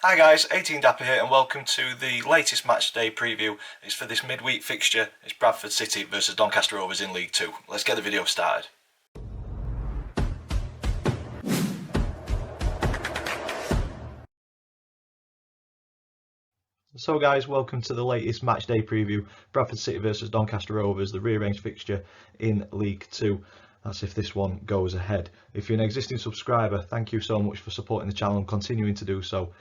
Hi guys, 18 Dapper here and welcome to the latest match day preview. It's for this midweek fixture. It's Bradford City versus Doncaster Rovers in League 2. Let's get the video started. So guys, welcome to the latest match day preview. Bradford City versus Doncaster Rovers, the rearranged fixture in League 2. That's if this one goes ahead. If you're an existing subscriber, thank you so much for supporting the channel and continuing to do so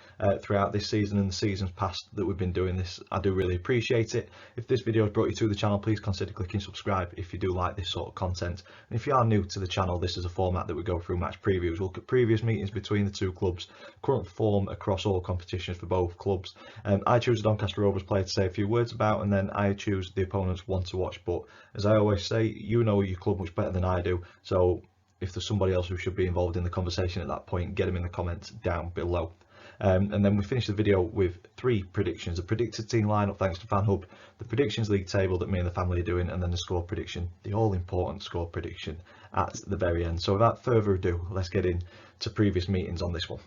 throughout this season and the seasons past that we've been doing this. I do really appreciate it. If this video has brought you to the channel, please consider clicking subscribe if you do like this sort of content. And if you are new to the channel, this is a format that we go through match previews. We'll look at previous meetings between the two clubs, current form across all competitions for both clubs. I choose a Doncaster Rovers player to say a few words about, and then I choose the opponent's one to watch. But as I always say, you know your club much better than I do. So if there's somebody else who should be involved in the conversation at that point, get them in the comments down below. And then we finish the video with three predictions: a predicted team lineup thanks to FanHub, the predictions league table that me and the family are doing, and then the score prediction, the all important score prediction at the very end. So without further ado, let's get into previous meetings on this one.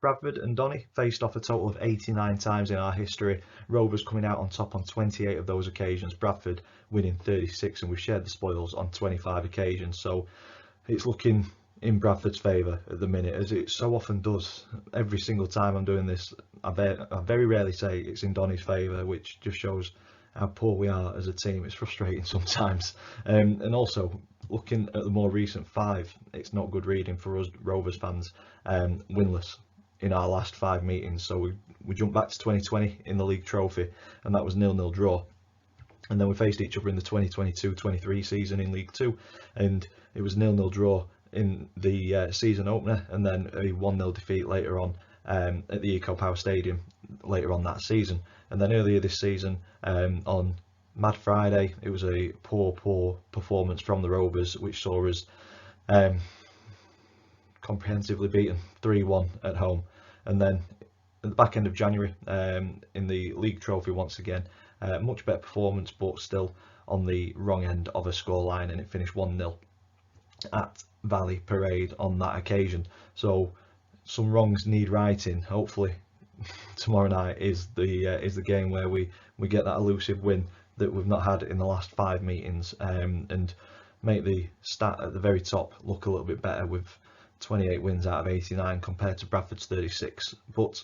Bradford and Donny faced off a total of 89 times in our history. Rovers coming out on top on 28 of those occasions, Bradford winning 36, and we've shared the spoils on 25 occasions. So it's looking in Bradford's favour at the minute, as it so often does. Every single time I'm doing this, I very rarely say it's in Donny's favour, which just shows how poor we are as a team. It's frustrating sometimes. And also, looking at the more recent five, it's not good reading for us Rovers fans. Winless in our last 5 meetings. So we jumped back to 2020 in the league trophy, and that was 0-0 draw. And then we faced each other in the 2022-23 season in League 2, and it was 0-0 draw in the season opener, and then a 1-0 defeat later on at the Eco Power Stadium later on that season. And then earlier this season, on Mad Friday, it was a poor performance from the Rovers, which saw us comprehensively beaten 3-1 at home. And then at the back end of January, in the league trophy once again, much better performance, but still on the wrong end of a scoreline, and it finished 1-0 at Valley Parade on that occasion. So some wrongs need righting. Hopefully tomorrow night is the game where we get that elusive win that we've not had in the last 5 meetings, and make the stat at the very top look a little bit better with 28 wins out of 89 compared to Bradford's 36. But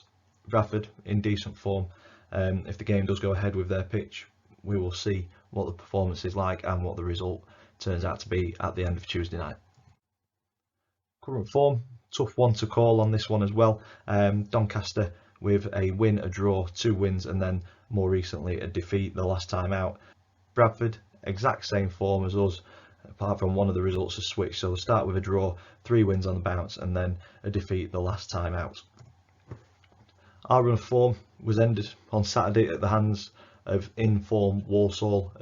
Bradford in decent form. If the game does go ahead with their pitch, we will see what the performance is like and what the result turns out to be at the end of Tuesday night. Current form, tough one to call on this one as well. Doncaster with a win, a draw, 2 wins, and then more recently a defeat the last time out. Bradford, exact same form as us, apart from one of the results has switched. So we'll start with a draw, 3 wins on the bounce, and then a defeat the last time out. Our run of form was ended on Saturday at the hands of in-form Walsall.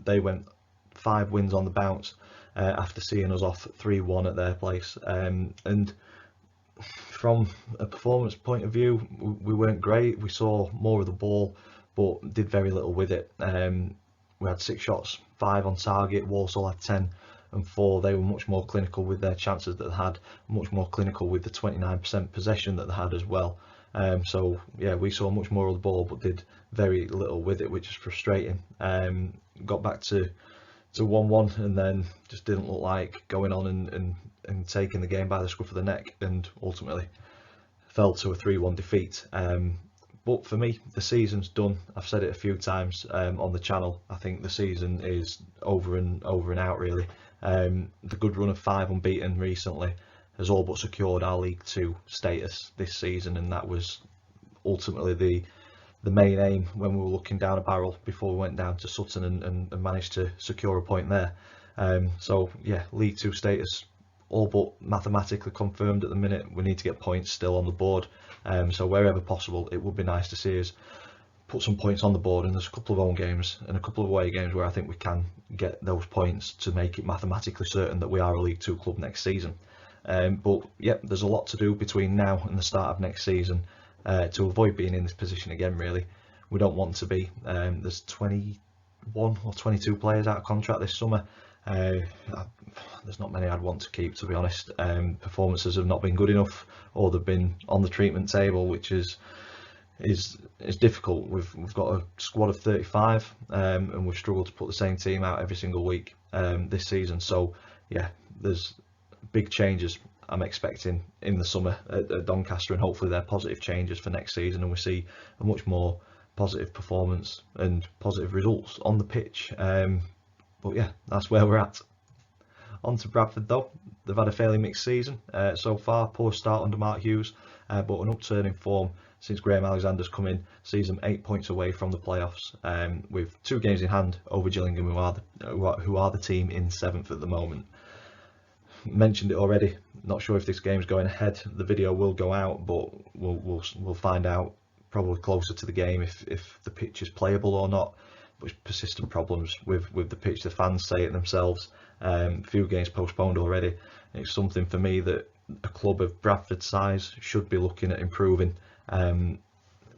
They went 5 wins on the bounce after seeing us off 3-1 at their place. And from a performance point of view, we weren't great. We saw more of the ball, but did very little with it. We had 6 shots, 5 on target. Walsall had 10 and 4. They were much more clinical with their chances that they had, much more clinical with the 29% possession that they had as well. So yeah, we saw much more of the ball but did very little with it, which is frustrating. Got back to 1-1 and then just didn't look like going on and taking the game by the scruff of the neck, and ultimately fell to a 3-1 defeat. But for me, the season's done. I've said it a few times on the channel. I think the season is over and out really. The good run of 5 unbeaten recently has all but secured our League 2 status this season, and that was ultimately the main aim when we were looking down a barrel before we went down to Sutton and managed to secure a point there. So yeah, League 2 status all but mathematically confirmed at the minute. We need to get points still on the board, so wherever possible it would be nice to see us put some points on the board, and there's a couple of home games and a couple of away games where I think we can get those points to make it mathematically certain that we are a League 2 club next season. But yeah, there's a lot to do between now and the start of next season to avoid being in this position again really. We don't want to be. There's 21 or 22 players out of contract this summer, There's not many I'd want to keep, to be honest. Performances have not been good enough, or they've been on the treatment table, which is difficult. We've got a squad of 35, and we've struggled to put the same team out every single week this season. So yeah, there's big changes I'm expecting in the summer at Doncaster, and hopefully they're positive changes for next season, and we see a much more positive performance and positive results on the pitch. But yeah, that's where we're at. On to Bradford though. They've had a fairly mixed season so far. Poor start under Mark Hughes, but an upturn in form since Graham Alexander's come in sees them 8 points away from the playoffs, with 2 games in hand over Gillingham, who are the team in 7th at the moment. Mentioned it already. Not sure if this game's going ahead. The video will go out, but we'll find out probably closer to the game if the pitch is playable or not. But persistent problems with the pitch. The fans say it themselves. Few games postponed already. It's something for me that a club of Bradford's size should be looking at improving.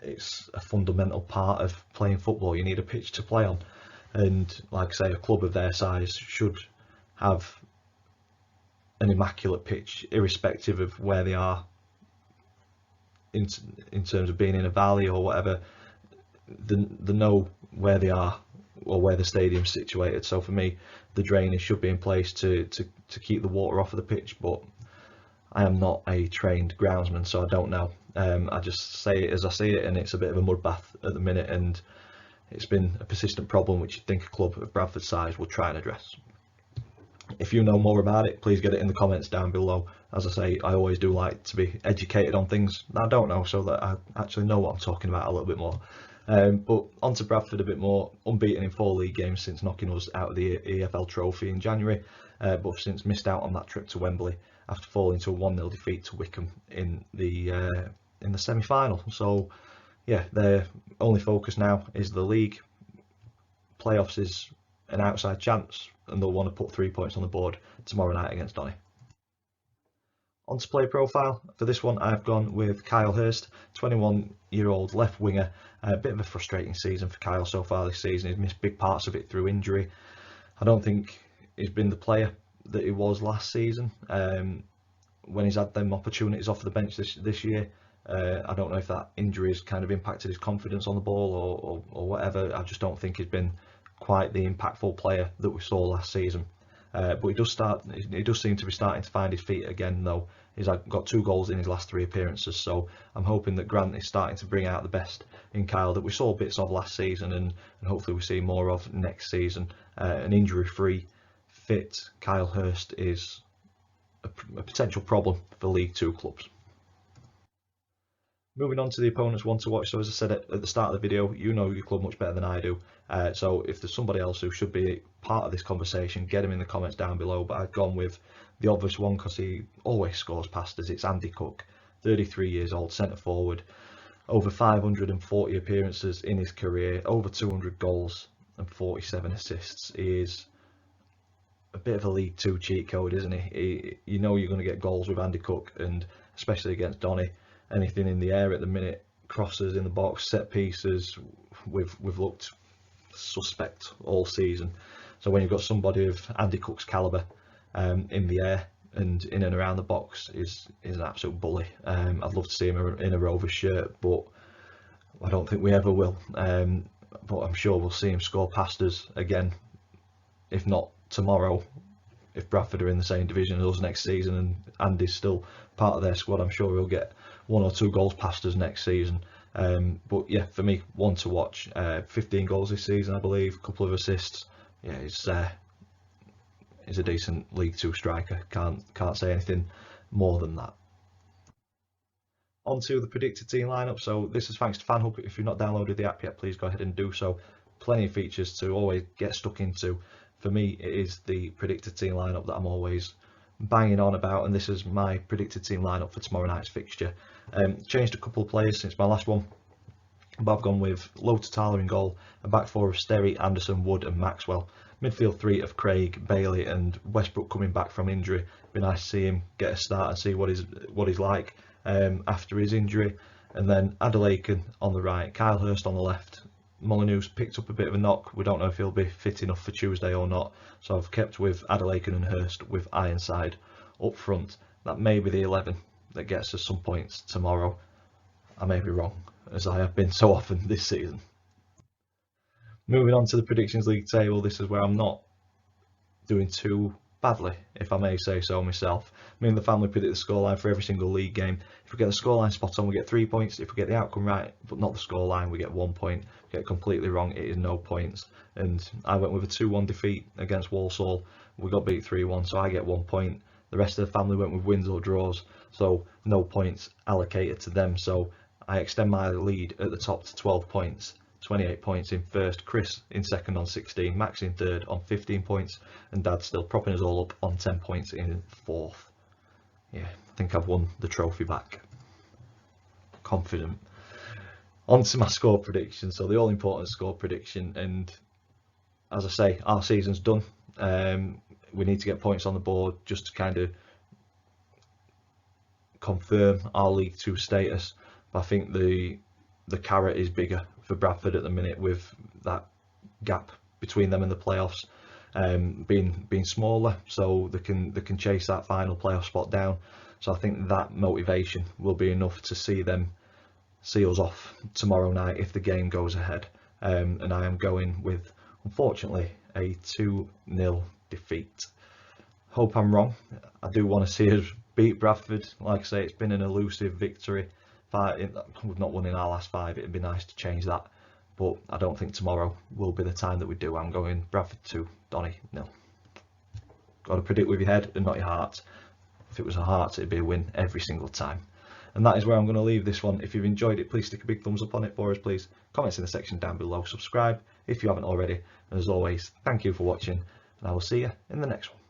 It's a fundamental part of playing football. You need a pitch to play on, and like I say, a club of their size should have an immaculate pitch, irrespective of where they are in terms of being in a valley or whatever. They know where they are or where the stadium's situated. So for me, the drainage should be in place to keep the water off of the pitch, but I am not a trained groundsman, so I don't know. I just say it as I see it, and it's a bit of a mud bath at the minute, and it's been a persistent problem which you'd think a club of Bradford size would try and address. If you know more about it, please get it in the comments down below. As I say, I always do like to be educated on things that I don't know, so that I actually know what I'm talking about a little bit more. But on to Bradford a bit more. Unbeaten in 4 league games since knocking us out of the EFL trophy in January, but have since missed out on that trip to Wembley after falling to a 1-0 defeat to Wycombe in the semi-final. So yeah, their only focus now is the league. Playoffs is an outside chance, and they'll want to put 3 points on the board tomorrow night against Donny. On to player profile. For this one, I've gone with Kyle Hurst, 21-year-old left winger. A bit of a frustrating season for Kyle so far this season. He's missed big parts of it through injury. I don't think he's been the player that he was last season when he's had them opportunities off the bench this year. I don't know if that injury has kind of impacted his confidence on the ball or whatever. I just don't think he's been quite the impactful player that we saw last season. But he does seem to be starting to find his feet again, though. He's got 2 goals in his last 3 appearances, so I'm hoping that Grant is starting to bring out the best in Kyle that we saw bits of last season, and hopefully we see more of next season. An injury-free, fit Kyle Hurst is a potential problem for League 2 clubs. Moving on to the opponent's one to watch. So as I said at the start of the video, you know your club much better than I do. So if there's somebody else who should be part of this conversation, get him in the comments down below. But I've gone with the obvious one because he always scores past us. It's Andy Cook, 33 years old, centre forward, over 540 appearances in his career, over 200 goals and 47 assists. He is a bit of a League 2 cheat code, isn't he? You know you're going to get goals with Andy Cook, and especially against Donny. Anything in the air at the minute, crosses in the box, set pieces, we've looked suspect all season. So when you've got somebody of Andy Cook's calibre in the air and in and around the box, is an absolute bully. I'd love to see him in a Rovers shirt, but I don't think we ever will. But I'm sure we'll see him score past us again, if not tomorrow. If Bradford are in the same division as us next season and Andy's still part of their squad, I'm sure he'll get 1 or 2 goals past us next season. But yeah, for me, one to watch. 15 goals this season, I believe, a couple of assists. Yeah, he's a decent League 2 striker. Can't say anything more than that. On to the predicted team lineup. So this is thanks to FanHub. If you've not downloaded the app yet, please go ahead and do so. Plenty of features to always get stuck into. For me, it is the predicted team lineup that I'm always banging on about, and this is my predicted team lineup for tomorrow night's fixture. Changed a couple of players since my last one, but I've gone with Low Tatala in goal, a back 4 of Sterry, Anderson, Wood and Maxwell, midfield 3 of Craig, Bailey and Westbrook coming back from injury. It'd be nice to see him get a start and see what he's like after his injury. And then Adelaide on the right, Kyle Hurst on the left, Molyneux's picked up a bit of a knock. We don't know if he'll be fit enough for Tuesday or not. So I've kept with Adelaide and Hurst with Ironside up front. That may be the 11 that gets us some points tomorrow. I may be wrong, as I have been so often this season. Moving on to the Predictions League table, this is where I'm not doing too badly, if I may say so myself. Me and the family predict the scoreline for every single league game. If we get the scoreline spot on, we get 3 points. If we get the outcome right, but not the scoreline, we get 1 point. If we get it completely wrong, it is no points. And I went with a 2-1 defeat against Walsall. We got beat 3-1, so I get 1 point. The rest of the family went with wins or draws, so no points allocated to them. So I extend my lead at the top to 12 points. 28 points in first, Chris in second on 16, Max in third on 15 points, and Dad still propping us all up on 10 points in fourth. Yeah, I think I've won the trophy back. Confident. On to my score prediction. So the all important score prediction, and as I say, our season's done. We need to get points on the board just to kind of confirm our League 2 status. But I think the carrot is bigger for Bradford at the minute, with that gap between them and the playoffs being smaller, so they can chase that final playoff spot down. So I think that motivation will be enough to see us off tomorrow night if the game goes ahead. And I am going with, unfortunately, a 2-0 defeat. Hope I'm wrong. I do want to see us beat Bradford. Like I say, it's been an elusive victory. We've not won in our last 5. It'd be nice to change that, but I don't think tomorrow will be the time that we do. I'm going Bradford 2, Donny 0. Got to predict with your head and not your heart. If it was a heart, it'd be a win every single time. And that is where I'm going to leave this one. If you've enjoyed it, please stick a big thumbs up on it for us, please. Comments in the section down below. Subscribe if you haven't already. And as always, thank you for watching, and I will see you in the next one.